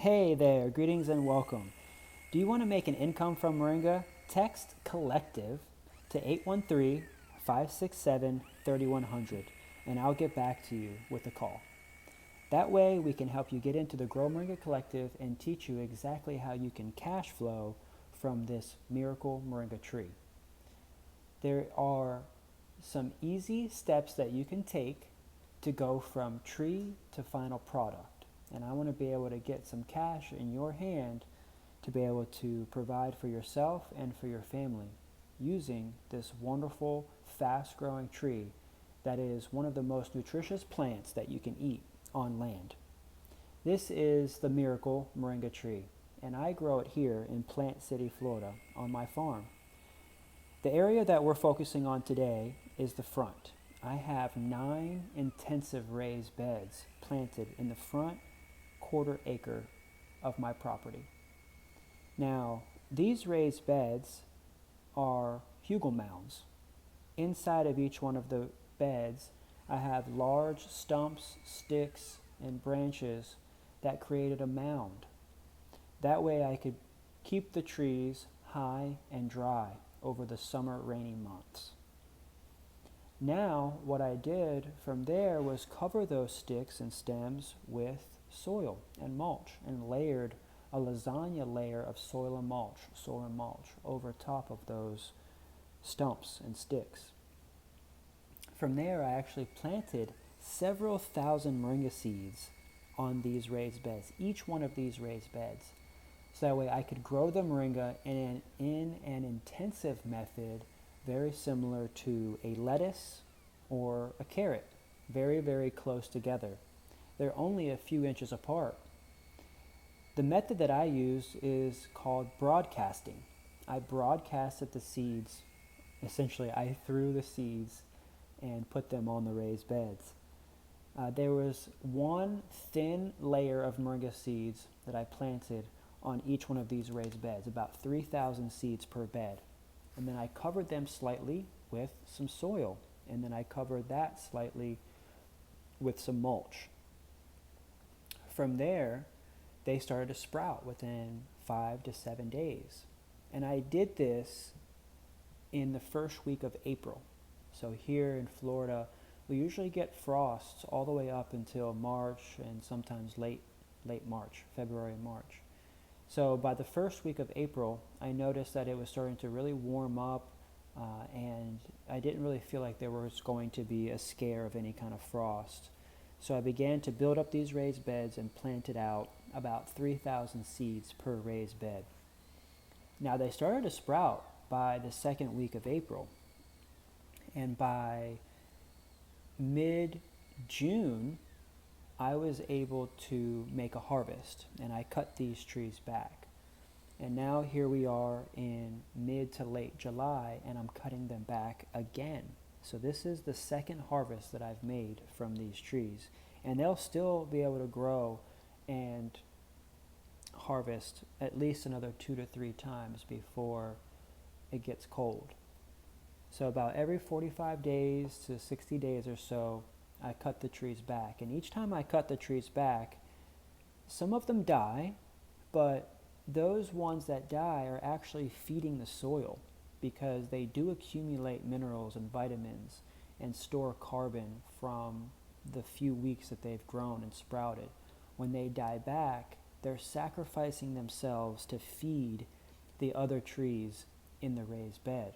Hey there, greetings and welcome. Do you want to make an income from Moringa? Text collective to 813-567-3100 and I'll get back to you with a call. That way we can help you get into the Grow Moringa Collective and teach you exactly how you can cash flow from this miracle Moringa tree. There are some easy steps that you can take to go from tree to final product. And I want to be able to get some cash in your hand to be able to provide for yourself and for your family using this wonderful, fast-growing tree that is one of the most nutritious plants that you can eat on land. This is the miracle Moringa tree, and I grow it here in Plant City, Florida, on my farm. The area that we're focusing on today is the front. I have 9 intensive raised beds planted in the front quarter-acre of my property. Now, these raised beds are hugel mounds. Inside of each one of the beds, I have large stumps, sticks, and branches that created a mound. That way I could keep the trees high and dry over the summer rainy months. Now, what I did from there was cover those sticks and stems with soil and mulch and layered a lasagna layer of soil and mulch over top of those stumps and sticks. From there, I actually planted several thousand moringa seeds on these raised beds, each one of these raised beds. So that way I could grow the moringa in an intensive method very similar to a lettuce or a carrot, very, very close together. They're only a few inches apart. The method that I use is called broadcasting. I broadcasted the seeds. Essentially, I threw the seeds and put them on the raised beds. There was one thin layer of moringa seeds that I planted on each one of these raised beds, about 3,000 seeds per bed. And then I covered them slightly with some soil, and then I covered that slightly with some mulch. From there, they started to sprout within 5 to 7 days. And I did this in the first week of April. So here in Florida, we usually get frosts all the way up until March and sometimes late March, February and March. So by the first week of April, I noticed that it was starting to really warm up, and I didn't really feel like there was going to be a scare of any kind of frost. So I began to build up these raised beds and planted out about 3,000 seeds per raised bed. Now they started to sprout by the second week of April, and by mid-June, I was able to make a harvest, and I cut these trees back. And now here we are in mid to late July, and I'm cutting them back again. So this is the second harvest that I've made from these trees, and they'll still be able to grow and harvest at least another 2 to 3 times before it gets cold. So about every 45 days to 60 days or so, I cut the trees back. And each time I cut the trees back, some of them die, but those ones that die are actually feeding the soil because they do accumulate minerals and vitamins and store carbon from the few weeks that they've grown and sprouted. When they die back, they're sacrificing themselves to feed the other trees in the raised bed.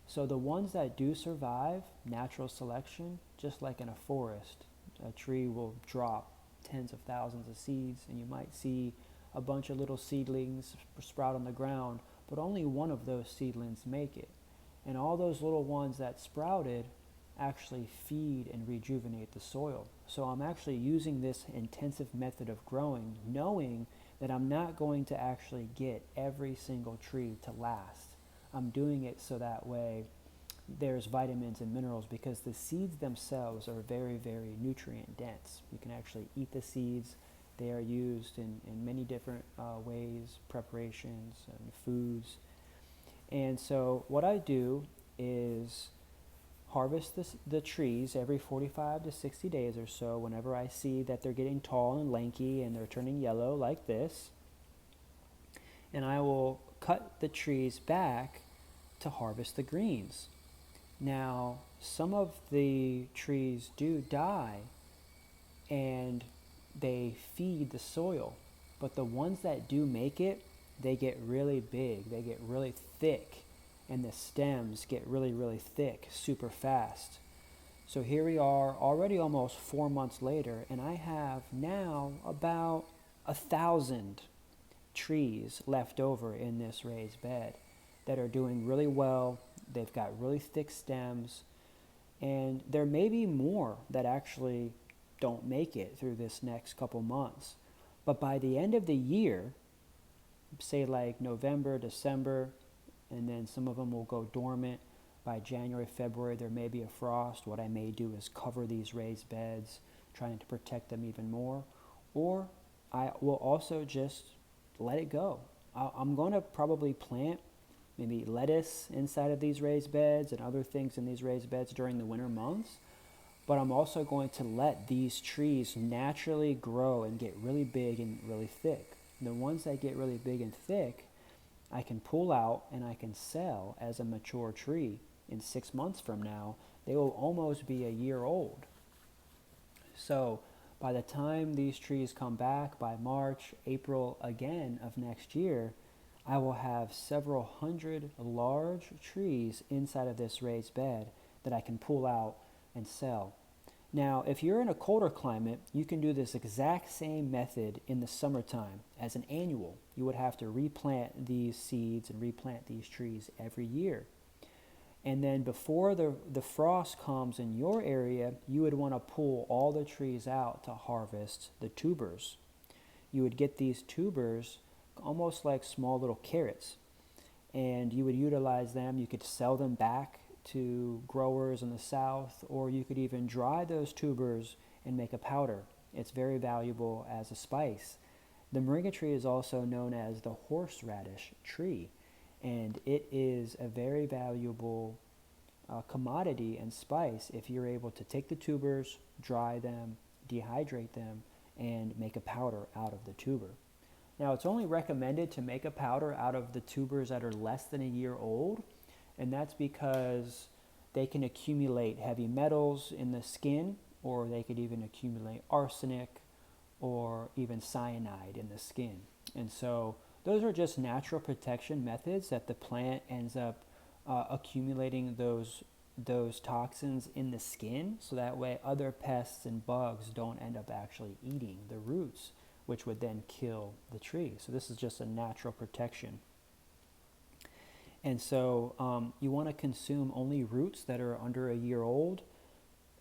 So the ones that do survive natural selection, just like in a forest, a tree will drop tens of thousands of seeds, and you might see a bunch of little seedlings sprout on the ground, but only one of those seedlings make it. And all those little ones that sprouted actually feed and rejuvenate the soil. So I'm actually using this intensive method of growing, knowing that I'm not going to actually get every single tree to last. I'm doing it so that way there's vitamins and minerals because the seeds themselves are very, very nutrient dense. You can actually eat the seeds. They are used in many different ways, preparations and foods. And so what I do is harvest the trees every 45 to 60 days or so whenever I see that they're getting tall and lanky and they're turning yellow like this. And I will cut the trees back to harvest the greens. Now, some of the trees do die and they feed the soil, but the ones that do make it, they get really big, they get really thick, and the stems get really, really thick super fast. So here we are already almost 4 months later, and I have now about 1,000 trees left over in this raised bed that are doing really well. They've got really thick stems, and there may be more that actually don't make it through this next couple months. But by the end of the year, say like November, December, and then some of them will go dormant. By January, February, there may be a frost. What I may do is cover these raised beds, trying to protect them even more. Or I will also just let it go. I'm going to probably plant maybe lettuce inside of these raised beds and other things in these raised beds during the winter months. But I'm also going to let these trees naturally grow and get really big and really thick. The ones that get really big and thick, I can pull out and I can sell as a mature tree. In 6 months from now, they will almost be a year old. So by the time these trees come back by March, April again of next year, I will have several hundred large trees inside of this raised bed that I can pull out and sell. Now, if you're in a colder climate, you can do this exact same method in the summertime as an annual. You would have to replant these seeds and replant these trees every year. And then before the frost comes in your area, you would want to pull all the trees out to harvest the tubers. You would get these tubers almost like small little carrots, and you would utilize them. You could sell them back to growers in the south, or you could even dry those tubers and make a powder. It's very valuable as a spice. The moringa tree is also known as the horseradish tree, and it is a very valuable commodity and spice if you're able to take the tubers, dry them, dehydrate them, and make a powder out of the tuber. Now, it's only recommended to make a powder out of the tubers that are less than a year old, and that's because they can accumulate heavy metals in the skin, or they could even accumulate arsenic or even cyanide in the skin. And so those are just natural protection methods that the plant ends up accumulating those toxins in the skin, so that way other pests and bugs don't end up actually eating the roots, which would then kill the tree. So this is just a natural protection. And so you want to consume only roots that are under a year old.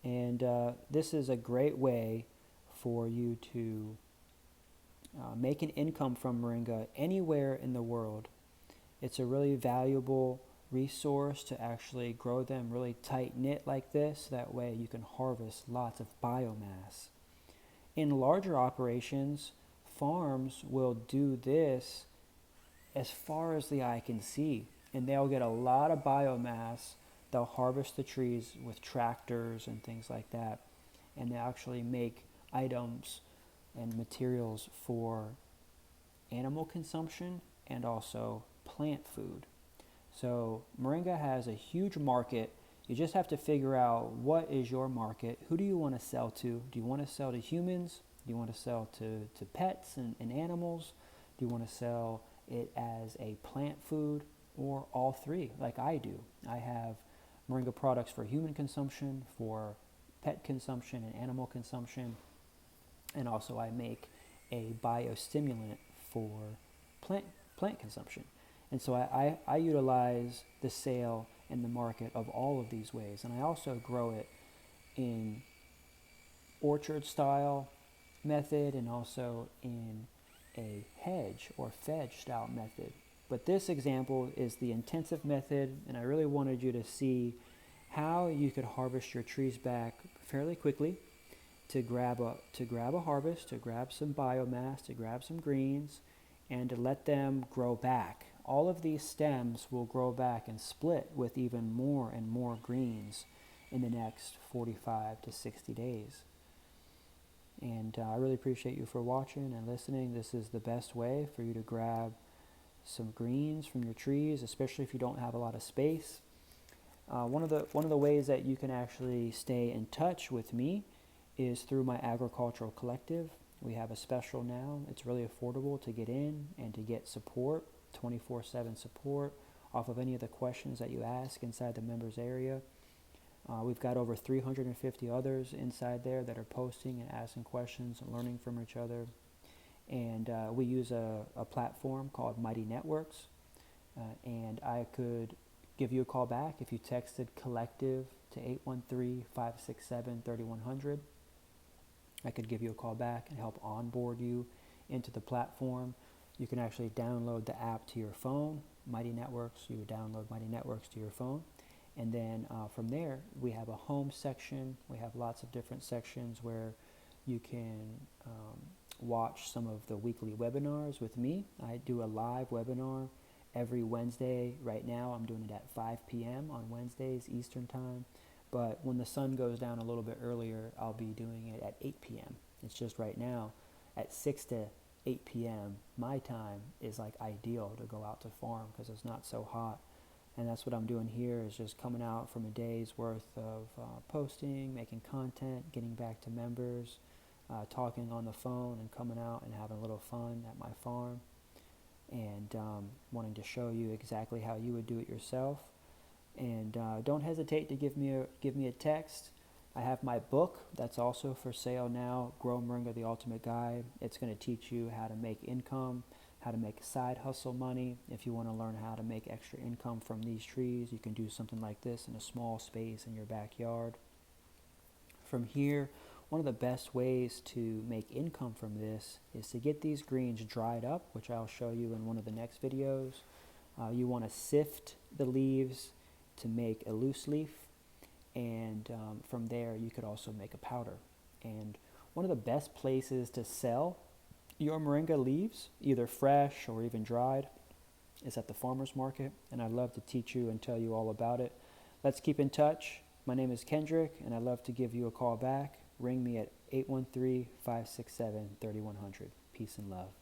And this is a great way for you to make an income from moringa anywhere in the world. It's a really valuable resource to actually grow them really tight-knit like this. That way you can harvest lots of biomass. In larger operations, farms will do this as far as the eye can see, and they'll get a lot of biomass. They'll harvest the trees with tractors and things like that, and they actually make items and materials for animal consumption and also plant food. So moringa has a huge market. You just have to figure out what is your market. Who do you want to sell to? Do you want to sell to humans? Do you want to sell to pets and animals? Do you want to sell it as a plant food, or all three like I do? I have moringa products for human consumption, for pet consumption and animal consumption, and also I make a biostimulant for plant consumption. And so I utilize the sale and the market of all of these ways. And I also grow it in orchard style method and also in a hedge or fedge style method. But this example is the intensive method, and I really wanted you to see how you could harvest your trees back fairly quickly, to grab a harvest, to grab some biomass, to grab some greens, and to let them grow back. All of these stems will grow back and split with even more and more greens. in the next 45 to 60 days. And I really appreciate you for watching and listening. This is the best way for you to grab some greens from your trees, especially if you don't have a lot of space. One of the ways that you can actually stay in touch with me is through my agricultural collective. We have a special now. It's really affordable to get in and to get support, 24/7 support off of any of the questions that you ask inside the members area. We've got over 350 others inside there that are posting and asking questions and learning from each other. And we use a platform called Mighty Networks. And I could give you a call back if you texted collective to 813-567-3100. I could give you a call back and help onboard you into the platform. You can actually download the app to your phone, Mighty Networks. You would download Mighty Networks to your phone. And then from there, we have a home section. We have lots of different sections where you can watch some of the weekly webinars with me. I do a live webinar every Wednesday. Right now, I'm doing it at 5 p.m. on Wednesdays, Eastern Time. But when the sun goes down a little bit earlier, I'll be doing it at 8 p.m. It's just right now, at 6 to 8 p.m., my time is like ideal to go out to farm because it's not so hot. And that's what I'm doing here, is just coming out from a day's worth of posting, making content, getting back to members, talking on the phone and coming out and having a little fun at my farm, and wanting to show you exactly how you would do it yourself. And don't hesitate to give me a text. I have my book that's also for sale now, Grow Moringa, the Ultimate Guide. It's going to teach you how to make income, how to make side hustle money. If you want to learn how to make extra income from these trees, you can do something like this in a small space in your backyard. From here, one of the best ways to make income from this is to get these greens dried up, which I'll show you in one of the next videos. You want to sift the leaves to make a loose leaf, and from there you could also make a powder. And one of the best places to sell your moringa leaves, either fresh or even dried, is at the farmer's market, and I'd love to teach you and tell you all about it. Let's keep in touch. My name is Kendrick, and I'd love to give you a call back. Ring me at 813-567-3100. Peace and love.